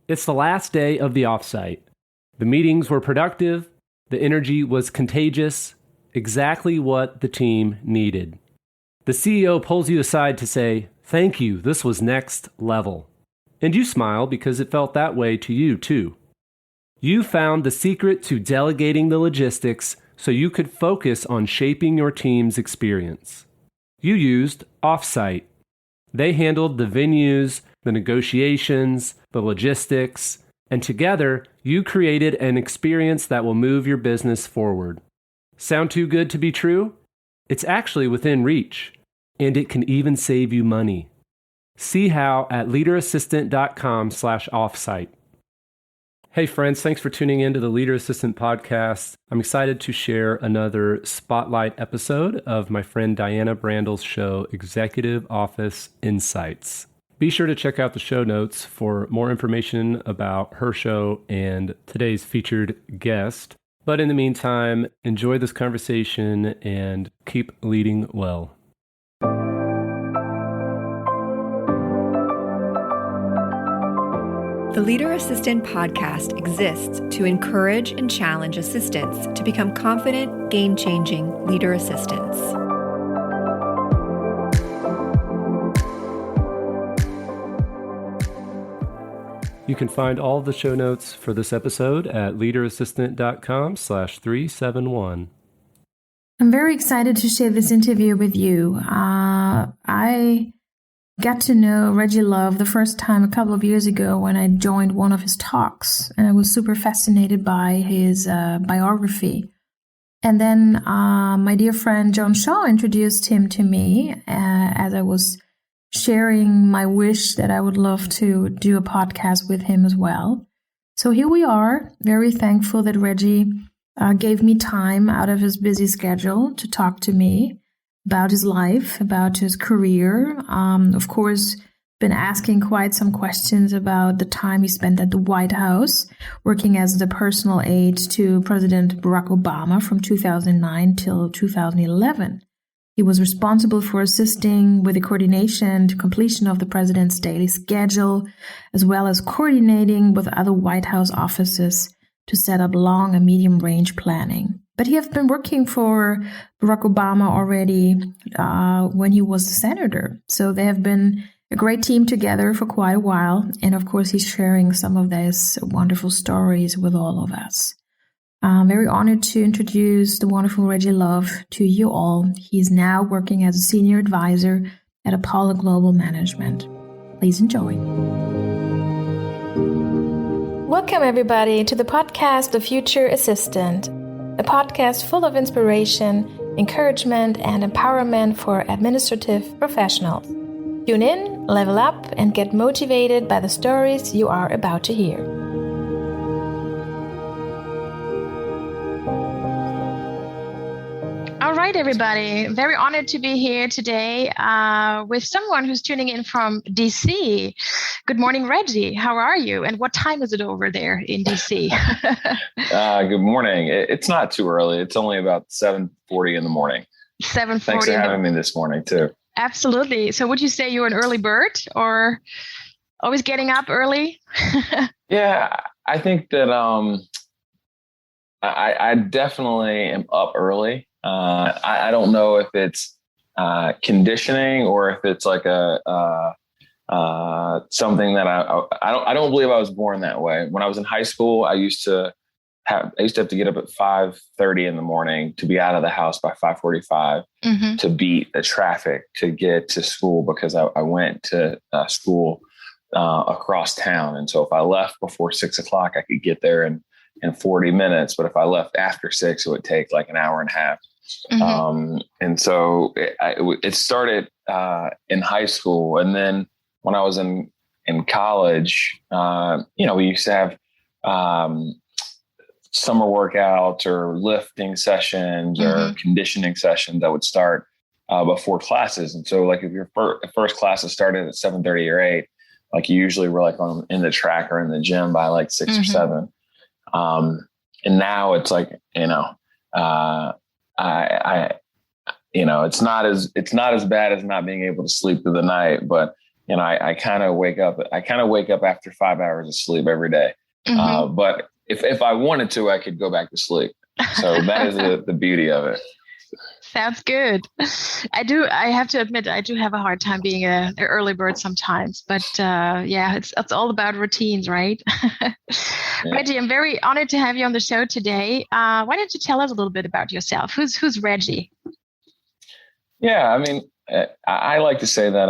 It's the last day of the offsite. The meetings were productive, the energy was contagious, exactly what the team needed. The CEO pulls you aside to say, "Thank you, this was next level." And you smile because it felt that way to you too. You found the secret to delegating the logistics so you could focus on shaping your team's experience. You used Offsite. They handled the venues, the negotiations, the logistics, and together you created an experience that will move your business forward. Sound too good to be true? It's actually within reach, and it can even save you money. See how at leaderassistant.com/offsite. Hey friends, thanks for tuning in to the Leader Assistant podcast. I'm excited to share another spotlight episode of my friend Diana Brandle's show, Executive Office Insights. Be sure to check out the show notes for more information about her show and today's featured guest. But in the meantime, enjoy this conversation and keep leading well. The Leader Assistant podcast exists to encourage and challenge assistants to become confident, game-changing leader assistants. You can find all the show notes for this episode at leaderassistant.com/371. I'm very excited to share this interview with you. I got to know Reggie Love the first time a couple of years ago when I joined one of his talks, and I was super fascinated by his biography. And then my dear friend John Shaw introduced him to me as I was sharing my wish that I would love to do a podcast with him as well. So here we are, very thankful that Reggie gave me time out of his busy schedule to talk to me about his life, about his career. Of course, been asking quite some questions about the time he spent at the White House, working as the personal aide to President Barack Obama from 2009 till 2011. He was responsible for assisting with the coordination to completion of the president's daily schedule, as well as coordinating with other White House offices to set up long and medium range planning. But he has been working for Barack Obama already when he was a senator. So they have been a great team together for quite a while. And of course, he's sharing some of these wonderful stories with all of us. I'm very honored to introduce the wonderful Reggie Love to you all. He's now working as a senior advisor at Apollo Global Management. Please enjoy. Welcome, everybody, to the podcast, The Future Assistant, a podcast full of inspiration, encouragement, and empowerment for administrative professionals. Tune in, level up, and get motivated by the stories you are about to hear. All right, everybody. Very honored to be here today with someone who's tuning in from DC. Good morning, Reggie. How are you? And what time is it over there in DC? Good morning. It's not too early. It's only about 7:40 in the morning. 7:40. Thanks for having me this morning, too. Absolutely. So would you say you're an early bird or always getting up early? Yeah, I think that I definitely am up early. I don't know if it's conditioning or if it's like something that I don't believe I was born that way. When I was in high school, I used to have to get up at 5:30 in the morning to be out of the house by 5:45 to beat the traffic to get to school because I went to school across town. And so if I left before 6 o'clock, I could get there in 40 minutes. But if I left after 6, it would take like an hour and a half. And so it started in high school. And then when I was in college, we used to have summer workouts or lifting sessions or conditioning sessions that would start before classes. And so like if your first classes started at 7:30 or 8, like you usually were like in the track or in the gym by like 6 or 7. And now it's like, it's not as bad as not being able to sleep through the night, but I kind of wake up after 5 hours of sleep every day. But if I wanted to, I could go back to sleep. So that is the beauty of it. Sounds good. I have to admit, I do have a hard time being an early bird sometimes, but it's all about routines, right? Yeah. Reggie, I'm very honored to have you on the show today. Why don't you tell us a little bit about yourself? Who's Reggie? Yeah, I mean, I like to say that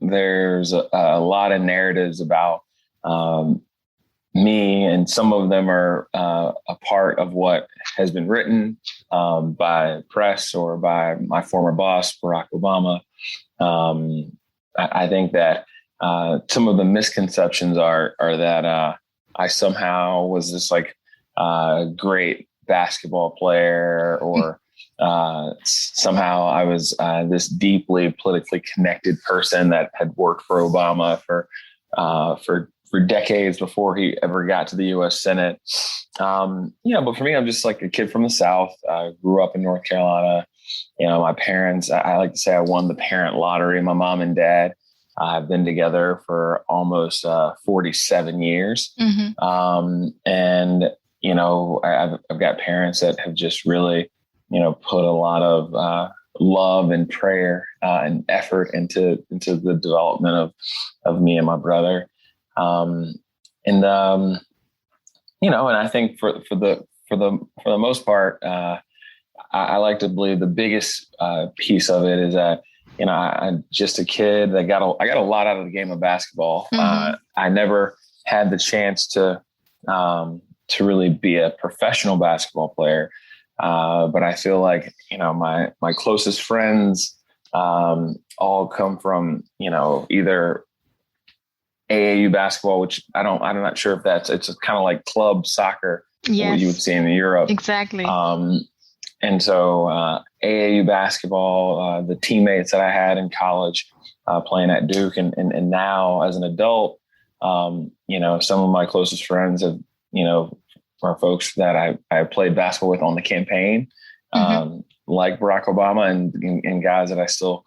there's a lot of narratives about me, and some of them are a part of what has been written by press or by my former boss, Barack Obama. I think that some of the misconceptions are that I somehow was this like great basketball player, or somehow I was this deeply politically connected person that had worked for Obama for decades before he ever got to the U.S. Senate. But for me, I'm just like a kid from the South. I grew up in North Carolina. My parents, I like to say I won the parent lottery. My mom and dad have been together for almost 47 years. I've got parents that have just really, put a lot of love and prayer and effort into the development of me and my brother. And I think for the most part, I like to believe the biggest piece of it is that, I'm just a kid. I got a lot out of the game of basketball. I never had the chance to really be a professional basketball player. But I feel like, my closest friends all come from, either AAU basketball, which I'm not sure if it's kind of like club soccer, what you would see in Europe. Exactly. And so AAU basketball, the teammates that I had in college playing at Duke, and now as an adult, some of my closest friends have, are folks that I played basketball with on the campaign, like Barack Obama, and guys that I still,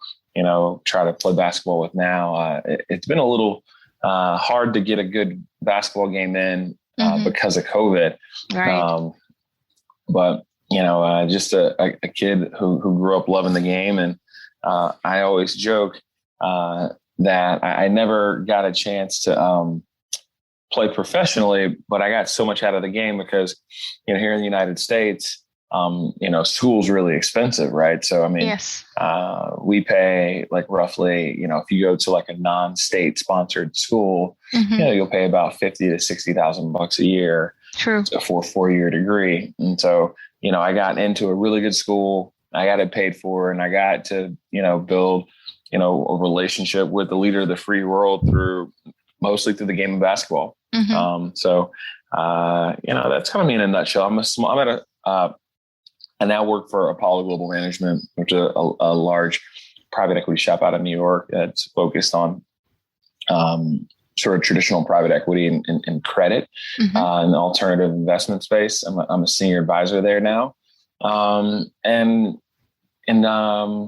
try to play basketball with now. It's been a little hard to get a good basketball game in because of COVID. Right. But, just a kid who grew up loving the game. And I always joke that I never got a chance to play professionally, but I got so much out of the game because, here in the United States, school's really expensive, right? So, I mean, yes. We pay like roughly, if you go to like a non-state sponsored school, you'll pay about $50,000 to $60,000 a year. True. For a 4-year degree. And so, I got into a really good school. I got it paid for, and I got to, build, a relationship with the leader of the free world mostly through the game of basketball. So, that's kind of me in a nutshell. I now work for Apollo Global Management, which is a large private equity shop out of New York that's focused on sort of traditional private equity and credit in the alternative investment space. I'm a senior advisor there now. And I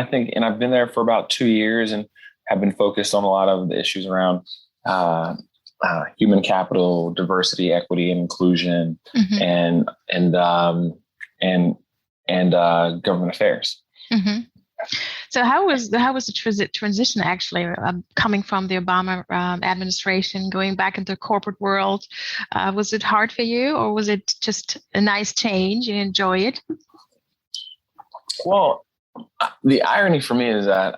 think I've been there for about 2 years and have been focused on a lot of the issues around human capital, diversity, equity, and inclusion, and government affairs. So how was the transition actually coming from the Obama administration, going back into the corporate world? Was it hard for you, or was it just a nice change? You enjoy it? Well, the irony for me is that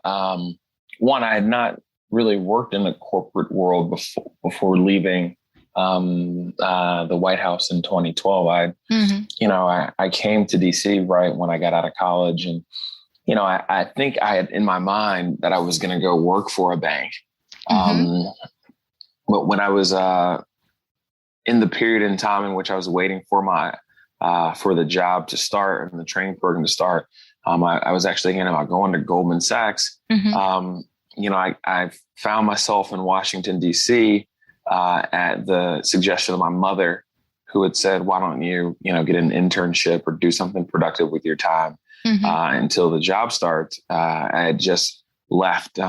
one, I had not really worked in the corporate world before leaving the White House in 2012. I came to DC right when I got out of college, and I think I had in my mind that I was going to go work for a bank. But when I was in the period in time in which I was waiting for for the job to start and the training program to start, I was actually thinking about going to Goldman Sachs. I found myself in Washington, D.C. At the suggestion of my mother, who had said, why don't you, get an internship or do something productive with your time until the job starts. I had just left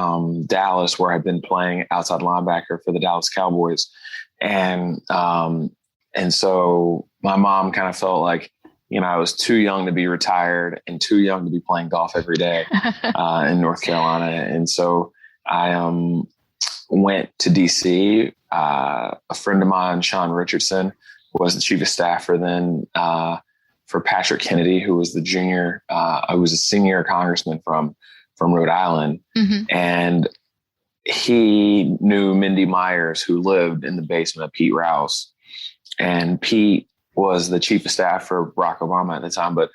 Dallas, where I'd been playing outside linebacker for the Dallas Cowboys. And so my mom kind of felt like, I was too young to be retired and too young to be playing golf every day in North Carolina. And so I went to DC. A friend of mine, Sean Richardson, was the chief of staff then for Patrick Kennedy, who was the a senior congressman from Rhode Island. Mm-hmm. And he knew Mindy Myers, who lived in the basement of Pete Rouse. And Pete was the chief of staff for Barack Obama at the time. But,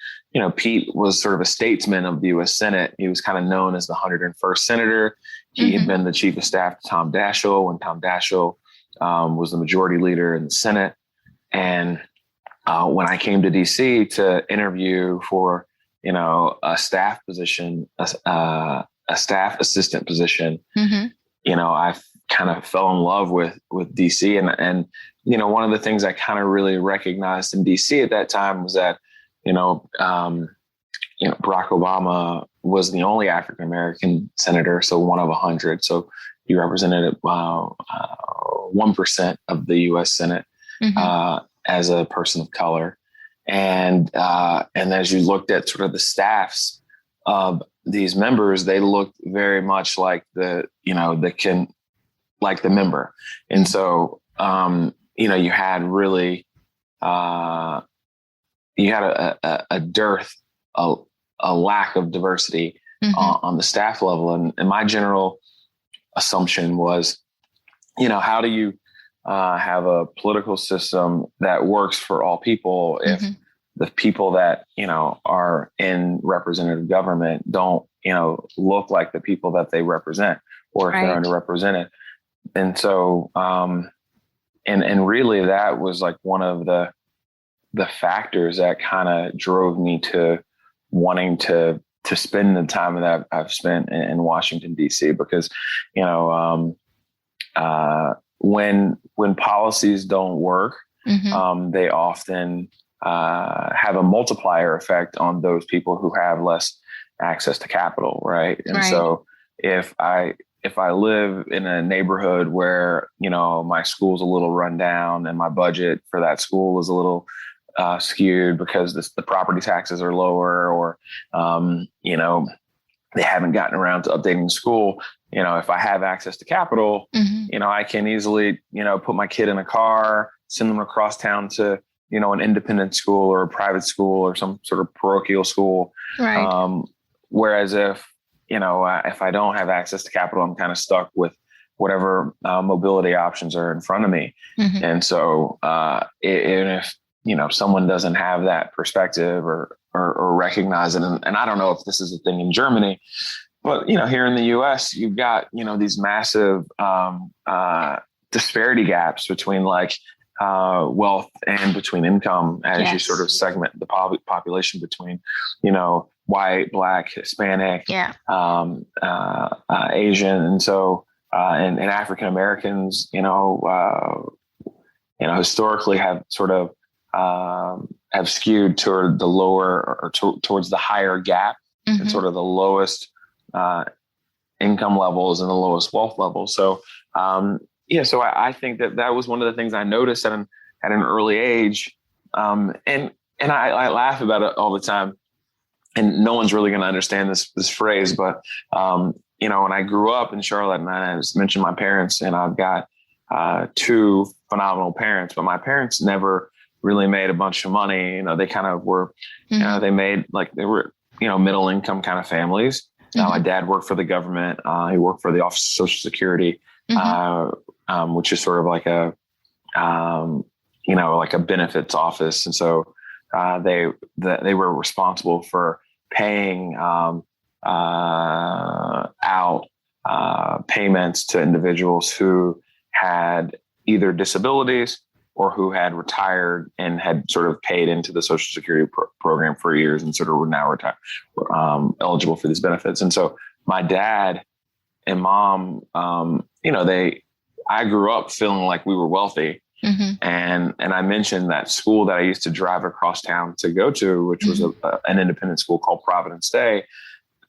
Pete was sort of a statesman of the U.S. Senate. He was kind of known as the 101st senator. He had been the chief of staff to Tom Daschle when Tom Daschle was the majority leader in the Senate. And when I came to D.C. to interview for, a staff position, a staff assistant position, I kind of fell in love with DC. And one of the things I kind of really recognized in DC at that time was that, Barack Obama was the only African-American senator. So one of 100. So he represented 1% of the U.S. Senate as a person of color. And as you looked at sort of the staffs of these members, they looked very much like the member. And so, you had really, you had a dearth, a lack of diversity on the staff level. And my general assumption was, how do you have a political system that works for all people if the people that, are in representative government don't, look like the people that they represent, or if they're underrepresented. And so, and really that was like one of the factors that kind of drove me to wanting to spend the time that I've spent in Washington, D.C., because, when policies don't work, they often have a multiplier effect on those people who have less access to capital, right? And so if I live in a neighborhood where, my school's a little run down and my budget for that school is a little skewed because the property taxes are lower, or, they haven't gotten around to updating the school, if I have access to capital, I can easily, put my kid in a car, send them across town to, an independent school or a private school or some sort of parochial school. Right. Whereas if I don't have access to capital, I'm kind of stuck with whatever mobility options are in front of me. And so, if, someone doesn't have that perspective or recognize it, and I don't know if this is a thing in Germany, but, here in the US, you've got, these massive disparity gaps between wealth and between income as you sort of segment the population between, white, Black, Hispanic, Asian. And so, and African Americans, historically have sort of, have skewed toward the lower or towards the higher gap and sort of the lowest, income levels and the lowest wealth levels. So, so I think that was one of the things I noticed at an early age. And I laugh about it all the time, and no one's really going to understand this phrase, but, when I grew up in Charlotte, and I just mentioned my parents, and I've got, two phenomenal parents, but my parents never really made a bunch of money. They kind of were, they made they were, middle income kind of families. My dad worked for the government. He worked for the Office of Social Security, which is sort of like a, like a benefits office. And so they were responsible for paying out payments to individuals who had either disabilities or who had retired and had sort of paid into the Social Security program for years and sort of were now eligible for these benefits. And so my dad and mom, I grew up feeling like we were wealthy. And I mentioned that school that I used to drive across town to go to, which was an independent school called Providence Day,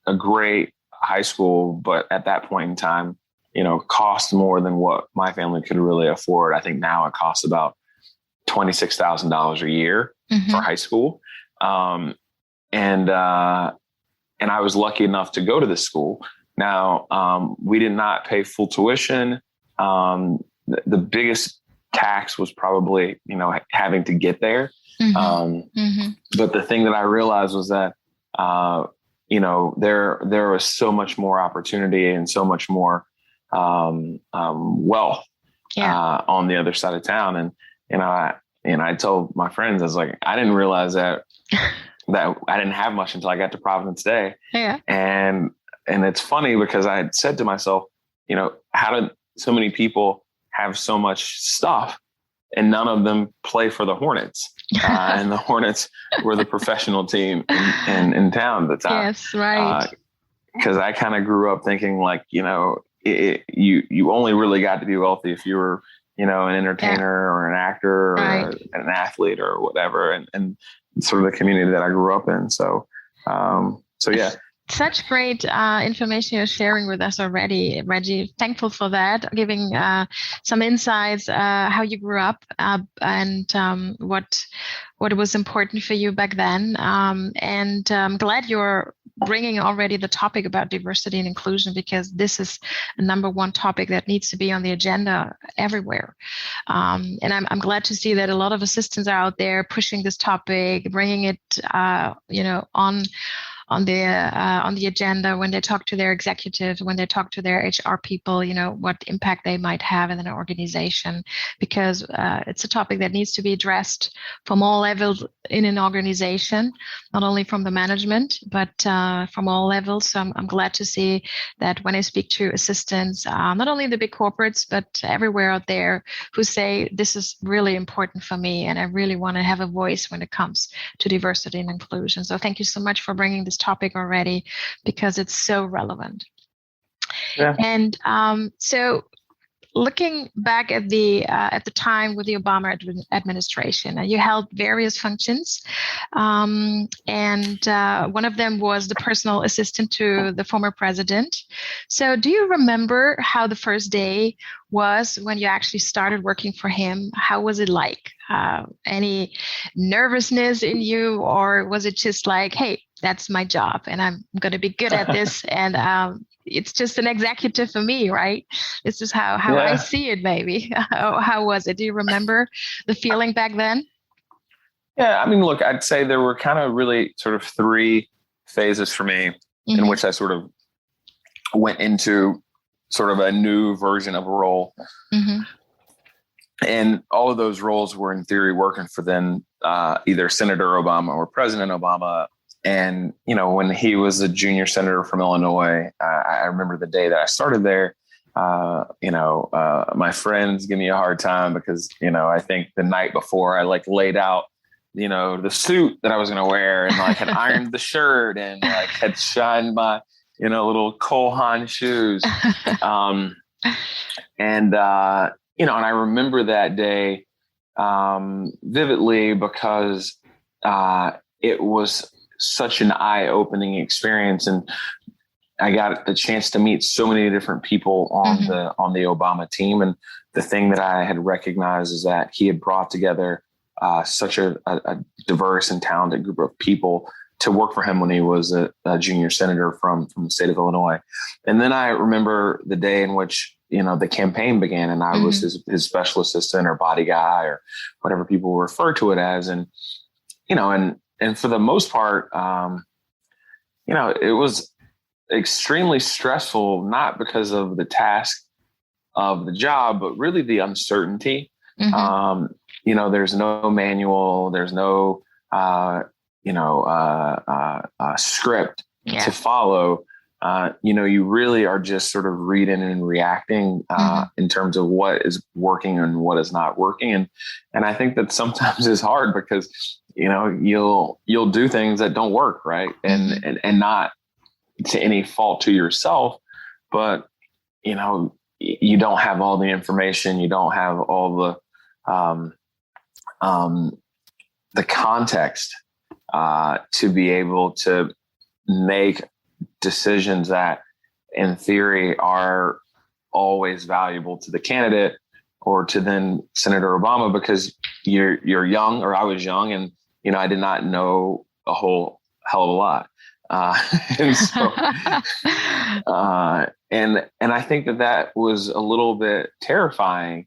a great high school, but at that point in time, cost more than what my family could really afford. I think now it costs about $26,000 a year for high school. And I was lucky enough to go to this school. Now, we did not pay full tuition. The biggest tax was probably, having to get there. But the thing that I realized was that, there was so much more opportunity and so much more wealth on the other side of town. And I told my friends, I was like, I didn't realize that I didn't have much until I got to Providence Day. Yeah. And it's funny because I had said to myself, how did so many people have so much stuff and none of them play for the Hornets? And the Hornets were the professional team in town at the time. Yes, right. Because I kind of grew up thinking like, you only really got to be wealthy if you were, an entertainer or an actor or an athlete or whatever. And sort of the community that I grew up in. So yeah. Such great information you're sharing with us already, Reggie. Thankful for that, giving some insights how you grew up and what was important for you back then. And I'm glad you're bringing already the topic about diversity and inclusion, because this is a number one topic that needs to be on the agenda everywhere. And I'm glad to see that a lot of assistants are out there pushing this topic, bringing it, on the agenda when they talk to their executives, when they talk to their HR people, what impact they might have in an organization, because it's a topic that needs to be addressed from all levels in an organization, not only from the management, but from all levels. So I'm glad to see that when I speak to assistants, not only the big corporates, but everywhere out there who say, this is really important for me, and I really want to have a voice when it comes to diversity and inclusion. So thank you so much for bringing this topic already, because it's so relevant. Yeah. And so looking back at the time with the Obama administration, you held various functions, and one of them was the personal assistant to the former president. So do you remember how the first day was when you actually started working for him? How was it like? Any nervousness in you, or was it just like, hey, that's my job and I'm going to be good at this, and it's just an executive for me, right? This is how I see it, maybe. How was it? Do you remember the feeling back then? Yeah, I mean, look, I'd say there were kind of really sort of three phases for me in which I sort of went into sort of a new version of a role. And all of those roles were in theory working for then either Senator Obama or President Obama. And, when he was a junior senator from Illinois, I remember the day that I started there, my friends give me a hard time because, I think the night before I laid out, the suit that I was going to wear, and had ironed the shirt and had shined my, little Cole Haan shoes. And I remember that day vividly because it was such an eye-opening experience, and I got the chance to meet so many different people on the Obama team. And the thing that I had recognized is that he had brought together such a diverse and talented group of people to work for him when he was a junior senator from the state of Illinois. And then I remember the day in which the campaign began, and I was his special assistant or body guy or whatever people refer to it as. And, and for the most part, it was extremely stressful, not because of the task of the job, but really the uncertainty. There's no manual, there's no, script to follow. You really are just sort of reading and reacting in terms of what is working and what is not working. And I think that sometimes is hard because, you'll do things that don't work, right? And not to any fault to yourself, but, you don't have all the information. You don't have all the context to be able to make decisions that in theory are always valuable to the candidate or to then Senator Obama, because you're young, or I was young, and I did not know a whole hell of a lot. And so, and I think that was a little bit terrifying,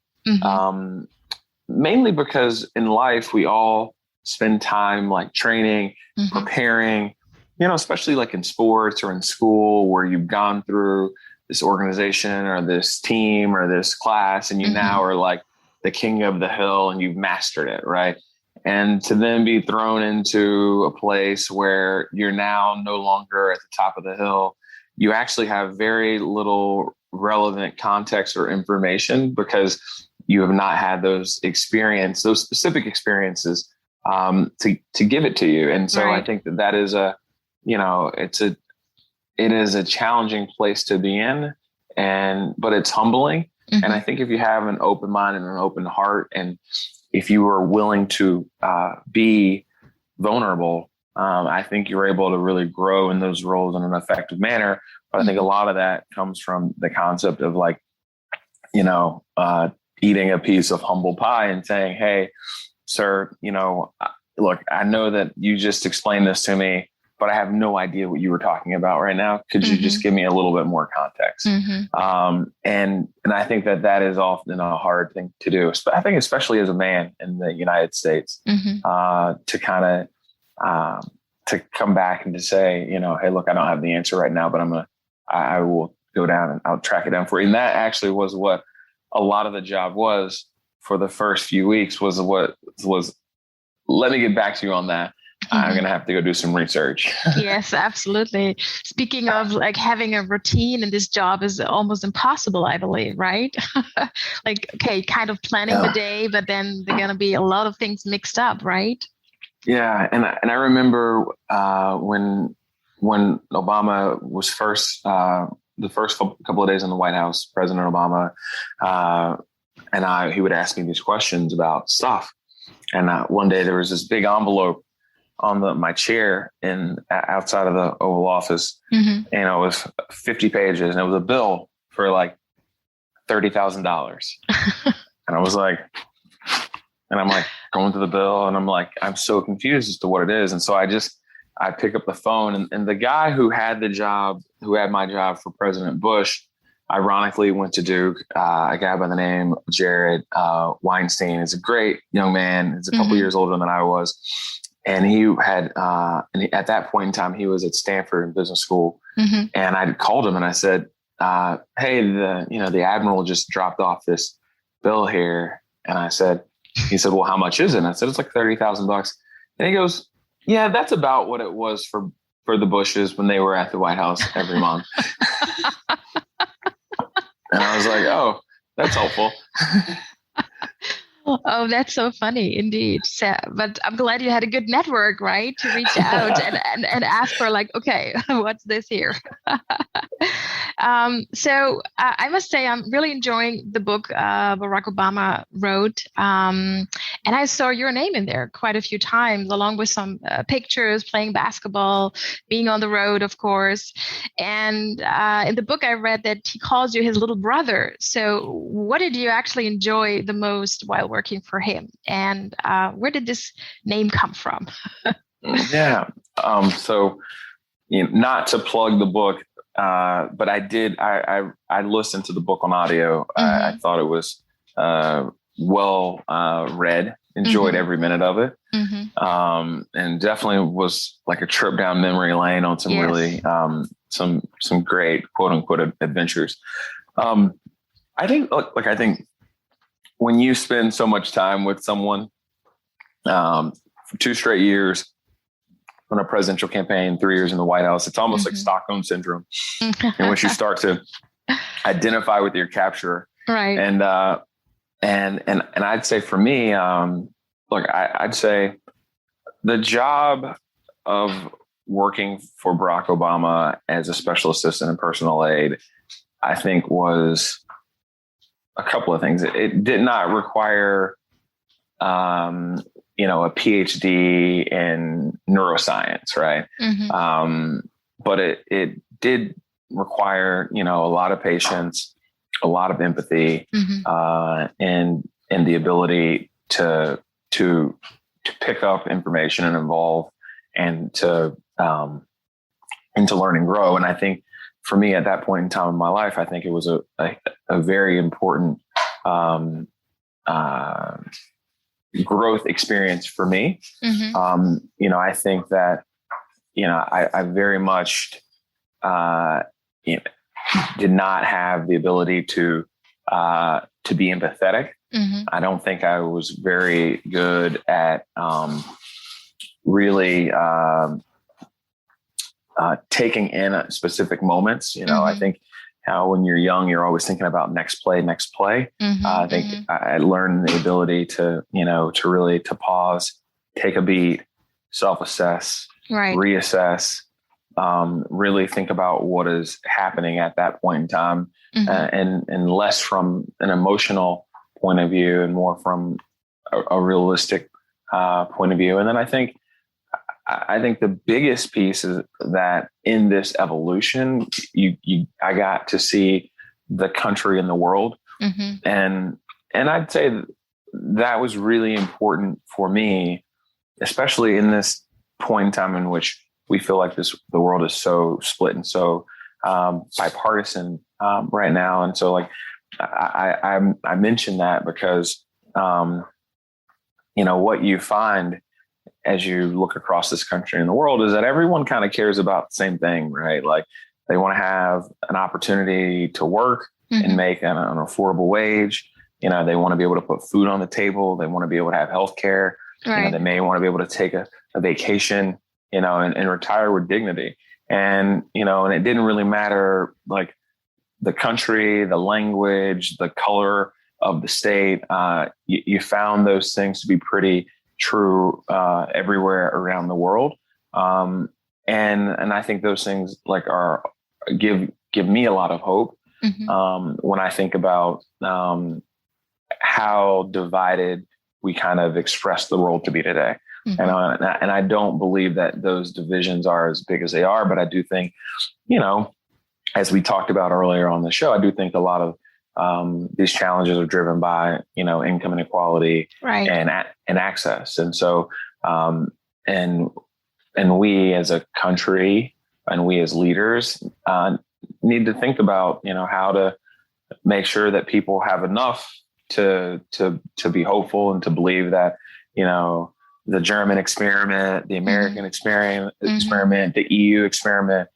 mainly because in life we all spend time like training, preparing, especially like in sports or in school, where you've gone through this organization or this team or this class, and you now are like the king of the hill and you've mastered it, right? And to then be thrown into a place where you're now no longer at the top of the hill, you actually have very little relevant context or information, because you have not had those specific experiences to give it to you. And so I think that is it is a challenging place to be in, but it's humbling. And I think if you have an open mind and an open heart, and if you are willing to be vulnerable, I think you're able to really grow in those roles in an effective manner. But I think a lot of that comes from the concept of like, eating a piece of humble pie and saying, hey, sir, look, I know that you just explained this to me, but I have no idea what you were talking about right now. Could you just give me a little bit more context? And I think that is often a hard thing to do. I think especially as a man in the United States, to kind of to come back and to say, hey, look, I don't have the answer right now, but I will go down and I'll track it down for you. And that actually was what a lot of the job was for the first few weeks, was let me get back to you on that. I'm going to have to go do some research. Yes, absolutely. Speaking of like having a routine in this job is almost impossible, I believe, right? Like, okay, kind of planning the day, but then there are going to be a lot of things mixed up, right? Yeah. And I remember when Obama was first, the first couple of days in the White House, President Obama, he would ask me these questions about stuff. And one day there was this big envelope on my chair outside of the Oval Office. And it was 50 pages, and it was a bill for like $30,000. And I was like, and I'm like going through the bill, and I'm like, I'm so confused as to what it is. And so I pick up the phone, and the guy who had my job for President Bush, ironically went to Duke, a guy by the name of Jared Weinstein. Is a great young man. He's a couple years older than I was. And he had, at that point in time, he was at Stanford in business school. And I called him and I said, hey, the Admiral just dropped off this bill here. And he said, well, how much is it? And I said, it's like $30,000. And he goes, yeah, that's about what it was for the Bushes when they were at the White House every month. And I was like, oh, that's helpful. Oh, that's so funny indeed. So, but I'm glad you had a good network, right? To reach out and ask for like, okay, what's this here? So I must say, I'm really enjoying the book Barack Obama wrote. And I saw your name in there quite a few times, along with some pictures, playing basketball, being on the road, of course. And in the book, I read that he calls you his little brother. So what did you actually enjoy the most while working for him? And where did this name come from? Yeah. So, not to plug the book, but I did. I listened to the book on audio. I thought it was well read. Enjoyed every minute of it, and definitely was like a trip down memory lane on some really some great quote unquote adventures. I think when you spend so much time with someone for 2 straight years on a presidential campaign, 3 years in the White House, it's almost like Stockholm syndrome. And once you start to identify with your capturer, right? And I'd say for me, I'd say the job of working for Barack Obama as a special assistant and personal aide, I think was a couple of things. It did not require, a PhD in neuroscience, right? But it did require, a lot of patience, a lot of empathy, and the ability to pick up information and evolve and to learn and grow. And I think for me at that point in time in my life, I think it was a very important growth experience for me. I think that, I very much did not have the ability to be empathetic. I don't think I was very good at really taking in specific moments. I think how when you're young, you're always thinking about next play. I think I learned the ability to really pause, take a beat, self-assess, reassess, really think about what is happening at that point in time, and less from an emotional point of view and more from a realistic point of view. And then I think the biggest piece is that in this evolution, I got to see the country and the world. And I'd say that was really important for me, especially in this point in time in which we feel like the world is so split and so bipartisan right now. And so I mentioned that because, what you find as you look across this country and the world is that everyone kind of cares about the same thing, right? Like they want to have an opportunity to work and make an affordable wage. They want to be able to put food on the table. They want to be able to have healthcare. They may want to be able to take a vacation, and retire with dignity. And, and it didn't really matter like the country, the language, the color of the state. You found those things to be pretty true everywhere around the world. And I think those things give me a lot of hope when I think about how divided we kind of express the world to be today. And I don't believe that those divisions are as big as they are, but I do think, as we talked about earlier on the show, I do think a lot of these challenges are driven by, income inequality and access. And so, and we as a country and we as leaders need to think about, how to make sure that people have enough to be hopeful and to believe that, the German experiment, the American experiment, the EU experiment,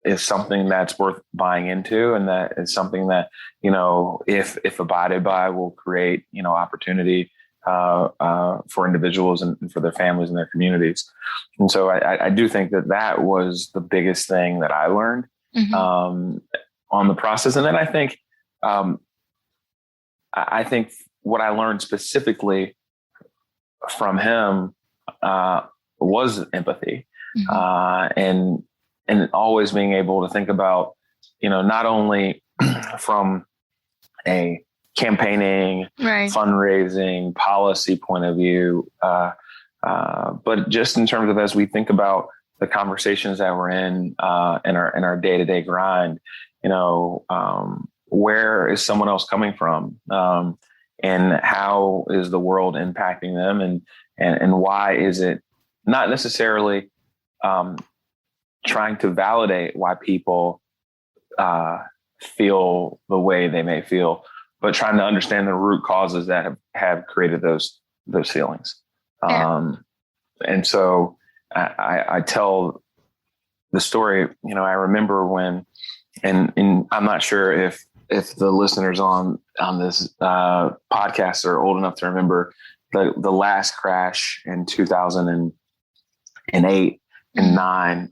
is something that's worth buying into. And that is something that, if abided by, will create, opportunity for individuals and for their families and their communities. And so I do think that was the biggest thing that I learned on the process. And then I think what I learned specifically from him was empathy, and always being able to think about, not only from a campaigning, fundraising, policy point of view, but just in terms of as we think about the conversations that we're in our day-to-day grind, where is someone else coming from? And how is the world impacting them? And why is it not necessarily trying to validate why people feel the way they may feel, but trying to understand the root causes that have created those feelings. And so I tell the story, I remember when, and I'm not sure if the listeners on this podcast are old enough to remember the last crash in 2008 and 9,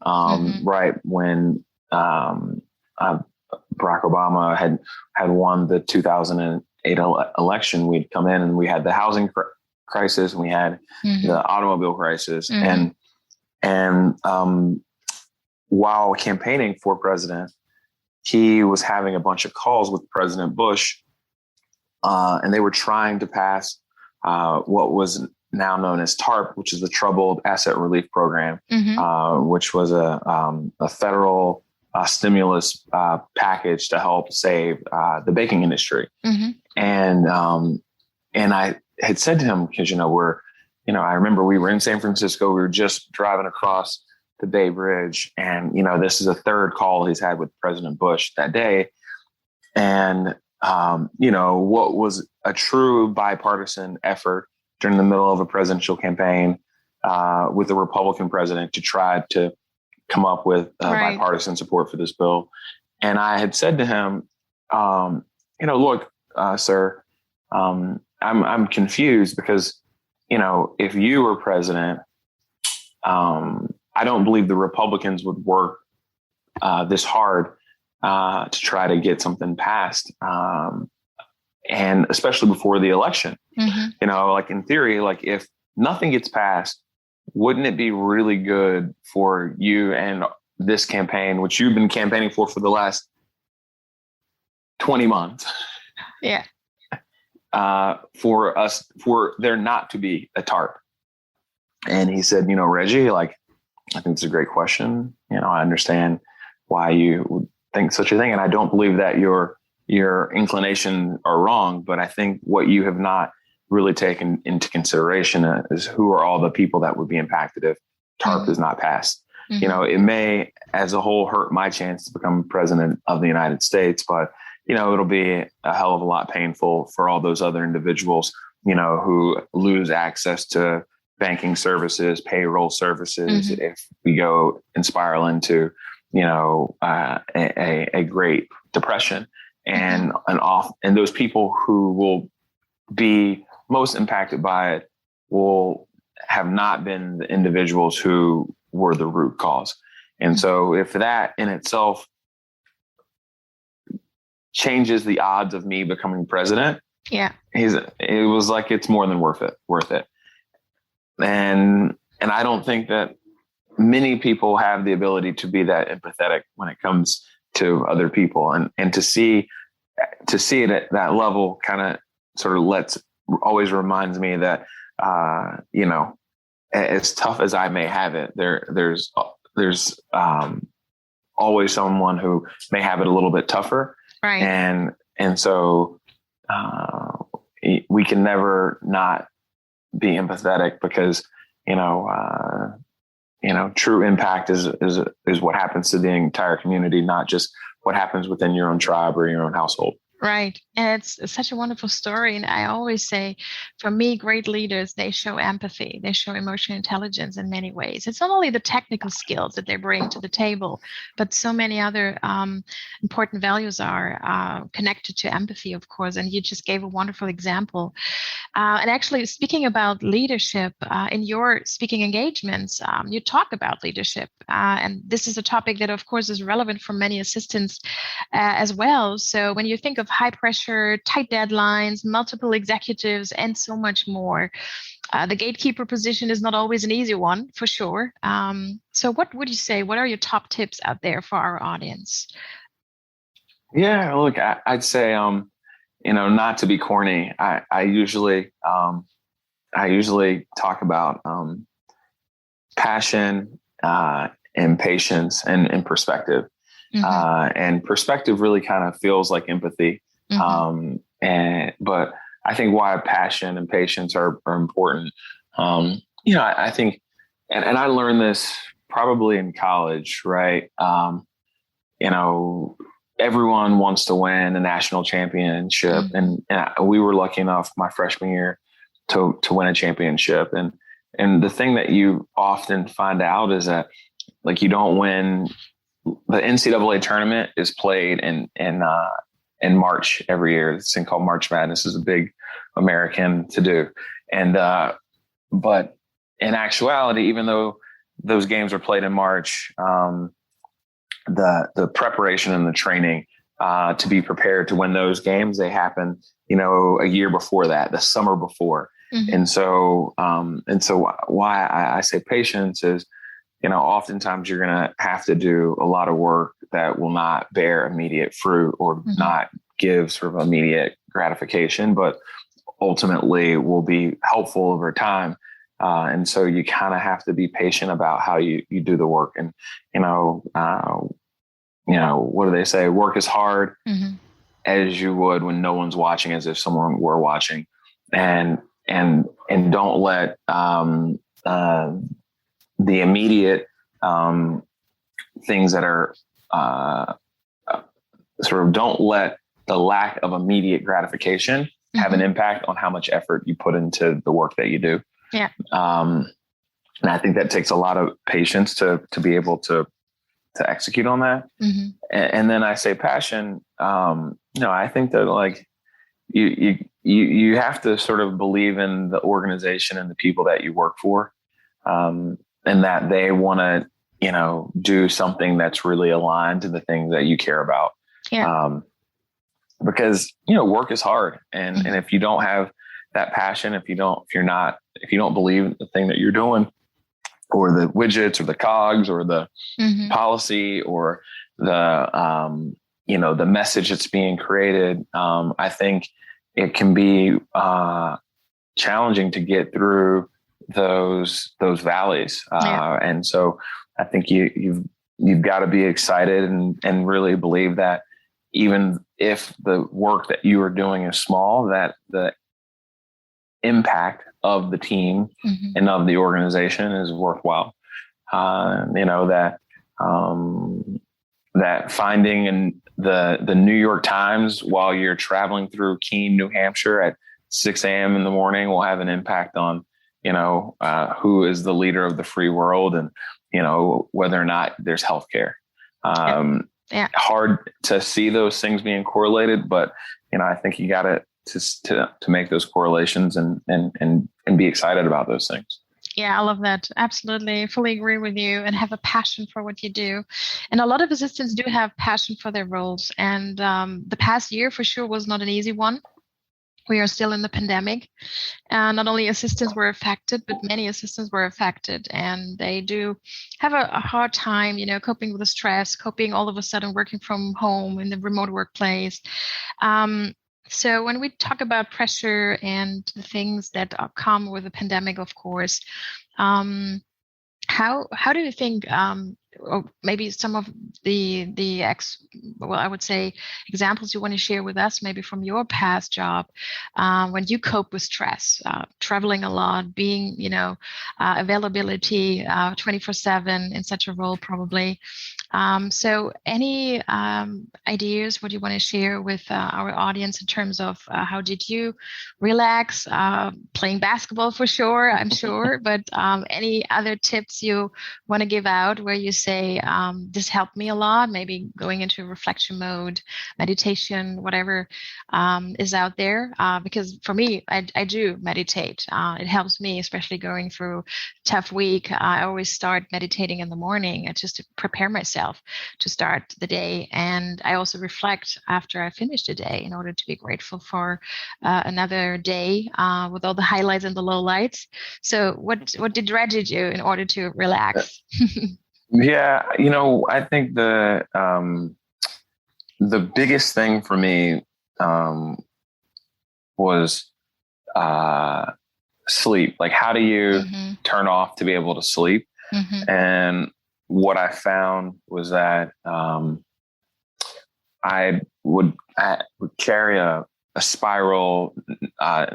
right when Barack Obama had won the 2008 election. We'd come in and we had the housing crisis, and we had the automobile crisis, and while campaigning for president, he was having a bunch of calls with President Bush, and they were trying to pass what was now known as TARP, which is the Troubled Asset Relief Program, which was a federal stimulus package to help save the baking industry. Mm-hmm. And I had said to him, because, I remember we were in San Francisco, we were just driving across the Bay Bridge, and, this is a third call he's had with President Bush that day. And, what was a true bipartisan effort during the middle of a presidential campaign with a Republican president to try to come up with bipartisan support for this bill. And I had said to him, look, sir, I'm confused because, if you were president, I don't believe the Republicans would work this hard to try to get something passed. And especially before the election, like in theory, like if nothing gets passed, wouldn't it be really good for you and this campaign, which you've been campaigning for the last 20 months? Yeah. For there not to be a TARP. And he said, Reggie, like, I think it's a great question. I understand why you would think such a thing. And I don't believe that your inclinations are wrong, but I think what you have not really taken into consideration is who are all the people that would be impacted if TARP is not passed. It may as a whole hurt my chance to become president of the United States, but it'll be a hell of a lot painful for all those other individuals, who lose access to banking services, payroll services, if we go and spiral into, a Great Depression. And those people who will be most impacted by it will have not been the individuals who were the root cause. And so if that in itself changes the odds of me becoming president, it was like, it's more than worth it. And I don't think that many people have the ability to be that empathetic when it comes to other people, and to see it at that level kind of sort of always reminds me that, as tough as I may have it, there's always someone who may have it a little bit tougher. Right. And so we can never not be empathetic, because, true impact is what happens to the entire community, not just what happens within your own tribe or your own household. Right. And it's such a wonderful story. And I always say, for me, great leaders, they show empathy. They show emotional intelligence in many ways. It's not only the technical skills that they bring to the table, but so many other important values are connected to empathy, of course. And you just gave a wonderful example. And actually, speaking about leadership, in your speaking engagements, you talk about leadership. And this is a topic that, of course, is relevant for many assistants as well. So when you think of high pressure, tight deadlines, multiple executives, and so much more, the gatekeeper position is not always an easy one, for sure. So what would you say? What are your top tips out there for our audience? Yeah, look, I'd say, not to be corny, I usually talk about passion and patience and perspective. And perspective really kind of feels like empathy. But I think why passion and patience are important. I think, and I learned this probably in college, right? Everyone wants to win a national championship. And we were lucky enough my freshman year to win a championship. And the thing that you often find out is that, like, you don't win. The NCAA tournament is played in March every year. This thing called March Madness is a big American to do. And, but in actuality, even though those games are played in March, the preparation and the training to be prepared to win those games, they happen, a year before that, the summer before. And so why I say patience is, oftentimes you're going to have to do a lot of work that will not bear immediate fruit or not give sort of immediate gratification, but ultimately will be helpful over time. And so you kind of have to be patient about how you do the work. And, what do they say? Work as hard as you would when no one's watching, as if someone were watching, and don't let the immediate things that are don't let the lack of immediate gratification have an impact on how much effort you put into the work that you do. Yeah. And I think that takes a lot of patience to be able to execute on that. And then I say passion. I think that like you have to sort of believe in the organization and the people that you work for, and that they want to, do something that's really aligned to the things that you care about. Yeah. Because, work is hard. And if you don't have that passion, if you don't believe in the thing that you're doing, or the widgets or the cogs or the policy or the, the message that's being created, I think it can be challenging to get through those valleys. And so I think you've got to be excited and really believe that even if the work that you are doing is small, that the impact of the team and of the organization is worthwhile. That finding in the New York Times while you're traveling through Keene, New Hampshire at 6 a.m. in the morning will have an impact on, who is the leader of the free world and, whether or not there's healthcare. Hard to see those things being correlated, but, I think you got to make those correlations and be excited about those things. Yeah, I love that. Absolutely. Fully agree with you, and have a passion for what you do. And a lot of assistants do have passion for their roles. And the past year for sure was not an easy one. We are still in the pandemic. Not only assistants were affected, but many assistants were affected. And they do have a hard time, coping with the stress, coping all of a sudden working from home in the remote workplace. So when we talk about pressure and the things that come with the pandemic, of course, how do you think, or maybe some of I would say examples you want to share with us, maybe from your past job, when you cope with stress, traveling a lot, being, availability 24/7 in such a role probably. So any ideas, what you want to share with our audience in terms of how did you relax, playing basketball for sure, I'm sure, but any other tips you want to give out where you say, this helped me a lot, maybe going into reflection mode, meditation, whatever is out there. Because for me, I do meditate. It helps me, especially going through a tough week. I always start meditating in the morning just to prepare myself to start the day. And I also reflect after I finish the day in order to be grateful for another day with all the highlights and the lowlights. So what did Reggie do in order to relax? Yeah, I think the biggest thing for me was sleep. Like, how do you turn off to be able to sleep? And what I found was that I would carry a spiral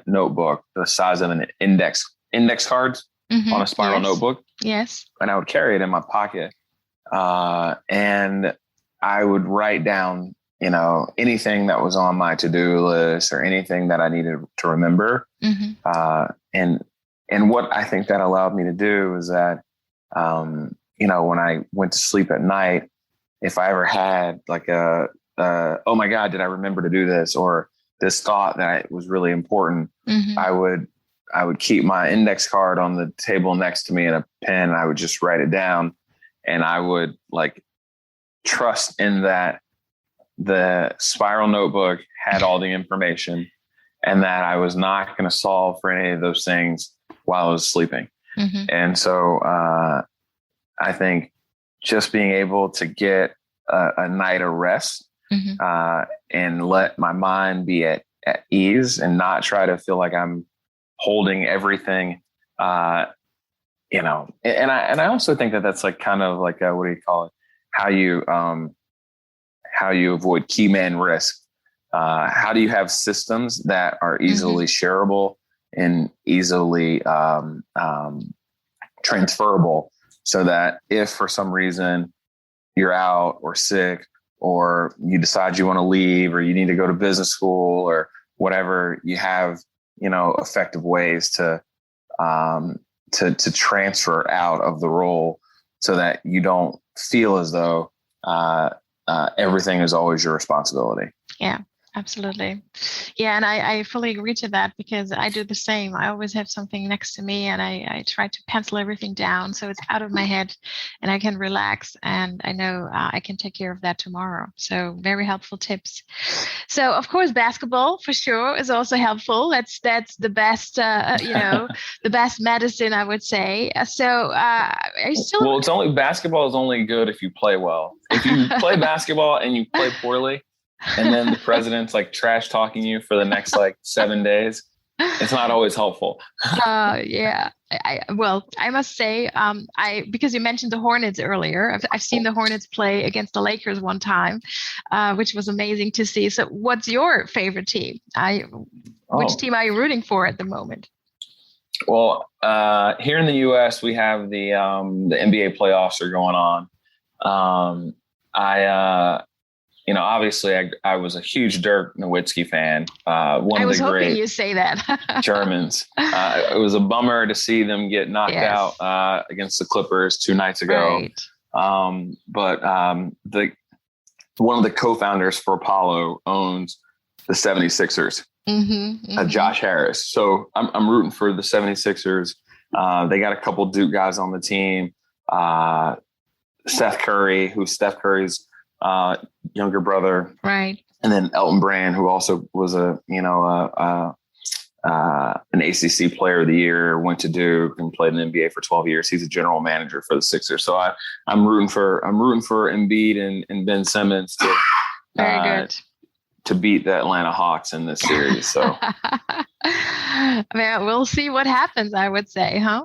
notebook the size of an index cards on a spiral notebook. Yes. And I would carry it in my pocket. And I would write down, anything that was on my to-do list or anything that I needed to remember. And what I think that allowed me to do is that, when I went to sleep at night, if I ever had like oh my God, did I remember to do this? Or this thought that was really important, I would keep my index card on the table next to me and a pen. And I would just write it down, and I would like trust in that the spiral notebook had all the information and that I was not going to solve for any of those things while I was sleeping. And so, I think just being able to get a night of rest and let my mind be at ease and not try to feel like I'm holding everything, and I also think that that's like kind of like what do you call it? How you how you avoid key man risk. How do you have systems that are easily shareable and easily transferable, so that if for some reason you're out or sick, or you decide you want to leave, or you need to go to business school or whatever, you have, effective ways to transfer out of the role, so that you don't feel as though everything is always your responsibility. Yeah. Absolutely. Yeah. And I fully agree to that, because I do the same. I always have something next to me, and I try to pencil everything down so it's out of my head and I can relax, and I know I can take care of that tomorrow. So very helpful tips. So of course, basketball for sure is also helpful. That's the best, the best medicine, I would say. So are you still? Well, basketball is only good if you play well. If you play basketball and you play poorly, and then the president's like trash talking you for the next 7 days, it's not always helpful. Yeah. I must say, because you mentioned the Hornets earlier, I've seen the Hornets play against the Lakers one time, which was amazing to see. So what's your favorite team? Which team are you rooting for at the moment? Well, here in the U.S., we have the NBA playoffs are going on. Obviously, I was a huge Dirk Nowitzki fan. One of the great you say that. Germans. It was a bummer to see them get knocked out against the Clippers 2 nights ago. Right. But one of the co-founders for Apollo owns the 76ers, Josh Harris. So I'm rooting for the 76ers. They got a couple Duke guys on the team. Steph Curry, who's Steph Curry's younger brother, right? And then Elton Brand, who also was an ACC Player of the Year, went to Duke and played in the NBA for 12 years. He's a general manager for the Sixers. So I'm rooting for Embiid and Ben Simmons to very good to beat the Atlanta Hawks in this series. So. We'll see what happens, I would say, huh?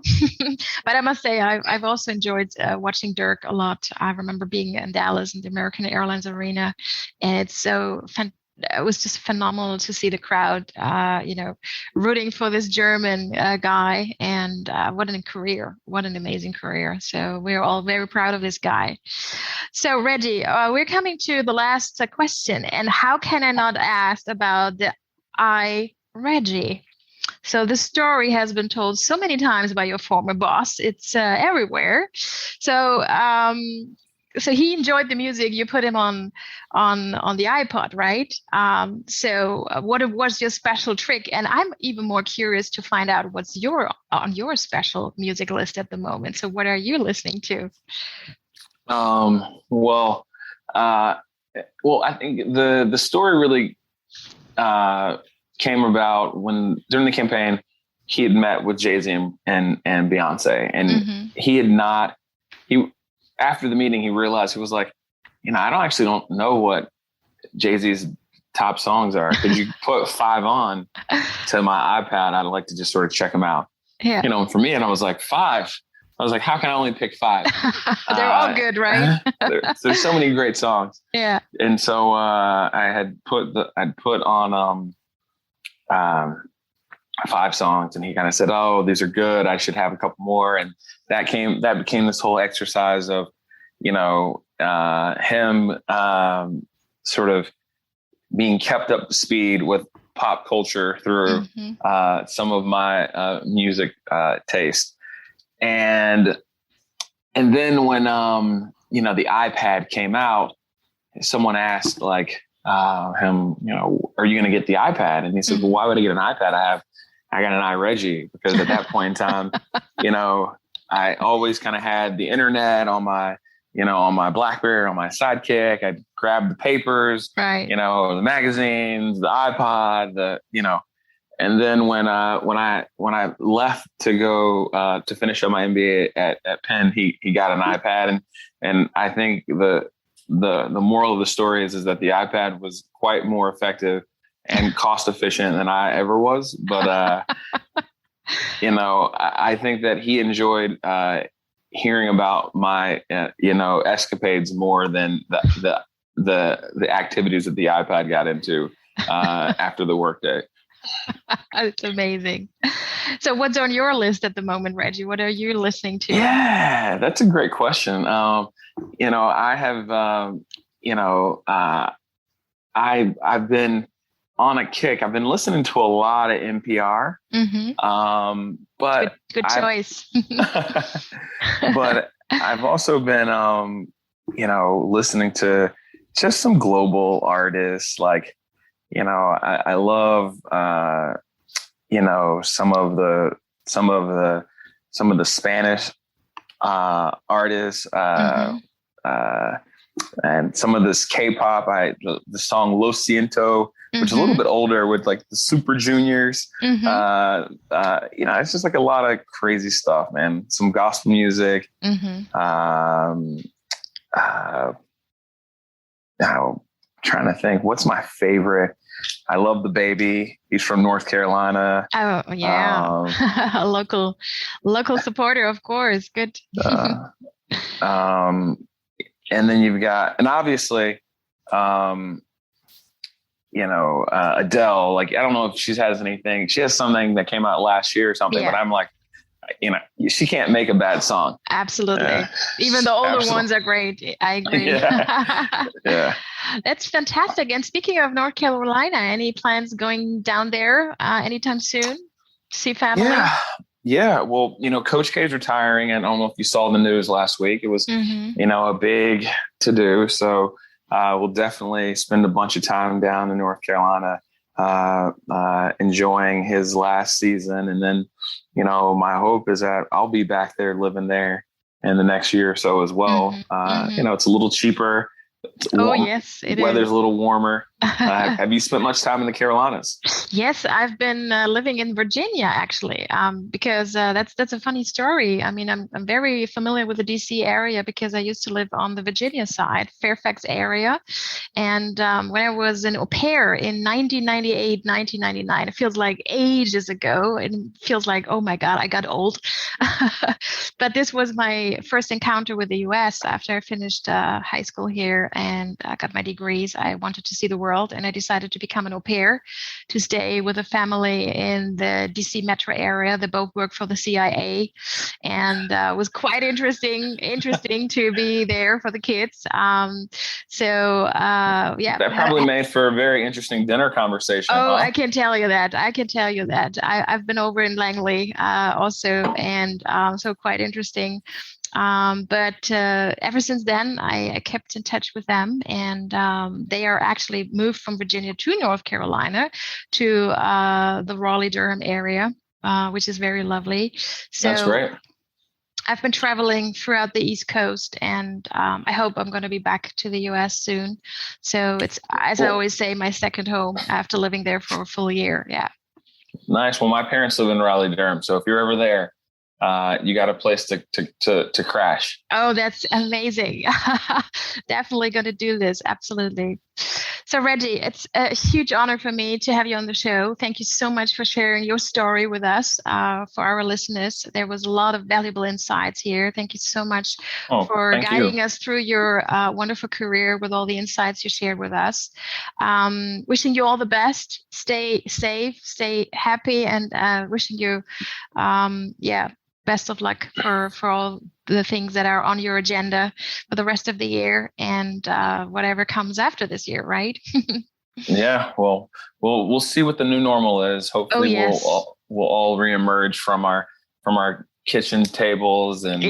But I must say, I've also enjoyed watching Dirk a lot. I remember being in Dallas in the American Airlines Arena, and it was just phenomenal to see the crowd, rooting for this German guy. And what an amazing career. So we're all very proud of this guy. So Reggie, we're coming to the last question. And how can I not ask about the Reggie? So the story has been told so many times by your former boss. It's everywhere. So he enjoyed the music. You put him on the iPod, right? So what was your special trick? And I'm even more curious to find out what's on your special music list at the moment. So what are you listening to? Well, I think the story really came about when during the campaign he had met with Jay-Z and Beyonce, and after the meeting he realized, he was like, I don't know what Jay-Z's top songs are. Could you put 5 on to my iPad? I'd like to just sort of check them out. Yeah. For me, and I was like, 5. I was like, how can I only pick 5? They're all good, right? There's so many great songs. Yeah. And so I'd put on 5 songs, and he kind of said, "Oh, these are good. I should have a couple more." And that became this whole exercise of, him sort of being kept up to speed with pop culture through some of my music taste. And then when the iPad came out, someone asked him, are you going to get the iPad? And he said, well, why would I get an iPad? I got an Reggie, because at that point in time, I always kind of had the internet on my BlackBerry, on my Sidekick. I'd grab the papers, right? The magazines, the iPod, and then when I left to go to finish up my MBA at Penn, he got an iPad, and I think the moral of the story is that the iPad was quite more effective and cost efficient than I ever was. But I think that he enjoyed hearing about my escapades more than the activities that the iPod got into after the workday. It's amazing. So what's on your list at the moment, Reggie? What are you listening to? Yeah, that's a great question. I have, I've been on a kick. I've been listening to a lot of NPR. But good choice. But I've also been, listening to just some global artists. Like, I love, some of the Spanish artists, and some of this K-pop. The song Lo Siento, which is a little bit older, with like the Super Juniors. It's just like a lot of crazy stuff, man. Some gospel music. Now, trying to think, what's my favorite? I love the Baby. He's from North Carolina. Oh yeah, a local supporter, of course. Good. And then you've got, and obviously, Adele. Like, I don't know if she has anything. She has something that came out last year or something, but I'm like, she can't make a bad song. Absolutely. Even the older ones are great. I agree. Yeah. That's fantastic. And speaking of North Carolina, any plans going down there anytime soon? See family? Yeah. Well, Coach K's retiring. I don't know if you saw the news last week. It was, a big to do. So we'll definitely spend a bunch of time down in North Carolina, enjoying his last season. And then, my hope is that I'll be back there living there in the next year or so as well. It's a little cheaper. Yes, it Weather's is. a little warmer. Have you spent much time in the Carolinas? Yes, I've been living in Virginia actually, because that's a funny story. I mean, I'm very familiar with the DC area because I used to live on the Virginia side, Fairfax area, and when I was an au pair in 1998, 1999, it feels like ages ago. It feels like, oh my God, I got old. But this was my first encounter with the U.S. after I finished high school here and I got my degrees. I wanted to see the world, and I decided to become an au pair to stay with a family in the DC metro area. They both worked for the CIA, and it was quite interesting to be there for the kids. That probably made for a very interesting dinner conversation. Oh, huh? I can tell you that. I've been over in Langley also, and so quite interesting. But ever since then, I kept in touch with them, and they are actually moved from Virginia to North Carolina to the Raleigh-Durham area, which is very lovely. So that's great. I've been traveling throughout the East Coast, and I hope I'm going to be back to the U.S. soon. So it's, as I always say, my second home after living there for a full year. Yeah. Nice. Well, my parents live in Raleigh-Durham, so if you're ever there, you got a place to crash. Oh, that's amazing. Definitely going to do this. Absolutely. So Reggie, it's a huge honor for me to have you on the show. Thank you so much for sharing your story with us. For our listeners, there was a lot of valuable insights here. Thank you so much for guiding us through your wonderful career with all the insights you shared with us. Wishing you all the best. Stay safe, stay happy, and wishing you, best of luck for all the things that are on your agenda for the rest of the year and whatever comes after this year, right? Yeah, well, we'll see what the new normal is. Hopefully, we'll all reemerge from our kitchen tables and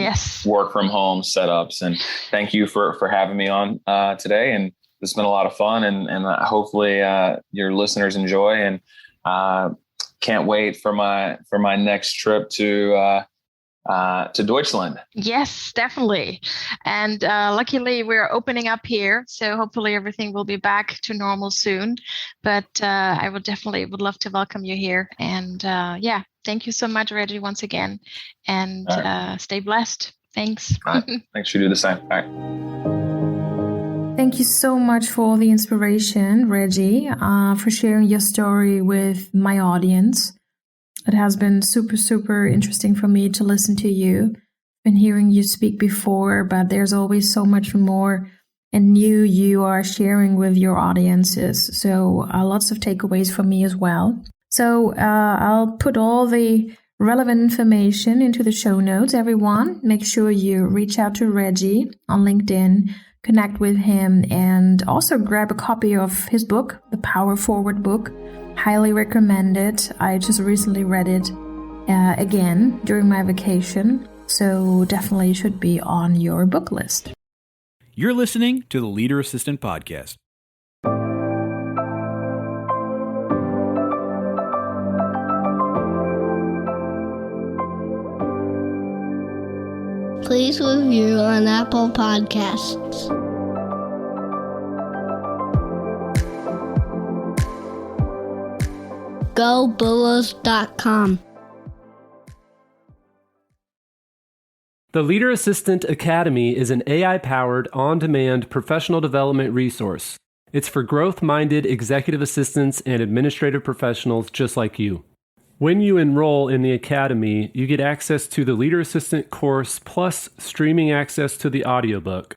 work from home setups. And thank you for having me on today. And it's been a lot of fun. And hopefully your listeners enjoy. And can't wait for my next trip to Deutschland. Yes, definitely. And luckily we're opening up here. So hopefully everything will be back to normal soon. But I would love to welcome you here. And thank you so much, Reggie, once again. And stay blessed. Thanks. All right. Thanks. You do the same. All right. Thank you so much for all the inspiration, Reggie, for sharing your story with my audience. It has been super, super interesting for me to listen to you. Been hearing you speak before, but there's always so much more and you are sharing with your audiences. So lots of takeaways for me as well. So I'll put all the relevant information into the show notes. Everyone, make sure you reach out to Reggie on LinkedIn, connect with him, and also grab a copy of his book, The Power Forward book. Highly recommend it. I just recently read it again during my vacation, so definitely should be on your book list. You're listening to the Leader Assistant Podcast. Please review on Apple Podcasts. GoBulls.com. The Leader Assistant Academy is an AI-powered, on-demand professional development resource. It's for growth-minded executive assistants and administrative professionals just like you. When you enroll in the Academy, you get access to the Leader Assistant course plus streaming access to the audiobook.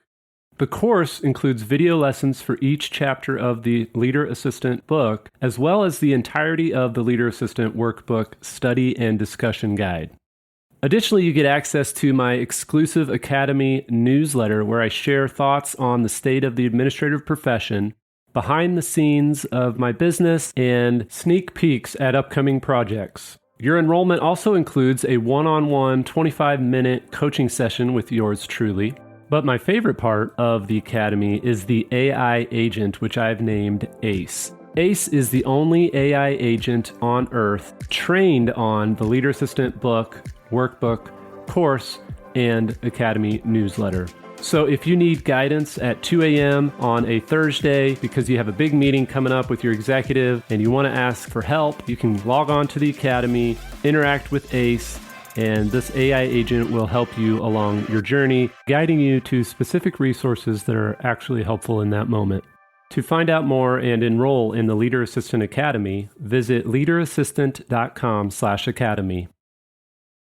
The course includes video lessons for each chapter of the Leader Assistant book, as well as the entirety of the Leader Assistant workbook study and discussion guide. Additionally, you get access to my exclusive Academy newsletter where I share thoughts on the state of the administrative profession, behind the scenes of my business, and sneak peeks at upcoming projects. Your enrollment also includes a one-on-one 25-minute coaching session with yours truly. But my favorite part of the Academy is the AI agent, which I've named Ace. Ace is the only AI agent on Earth trained on the Leader Assistant book, workbook, course, and Academy newsletter. So if you need guidance at 2 a.m. on a Thursday because you have a big meeting coming up with your executive and you want to ask for help, you can log on to the Academy, interact with Ace, and this AI agent will help you along your journey, guiding you to specific resources that are actually helpful in that moment. To find out more and enroll in the Leader Assistant Academy, visit leaderassistant.com/academy.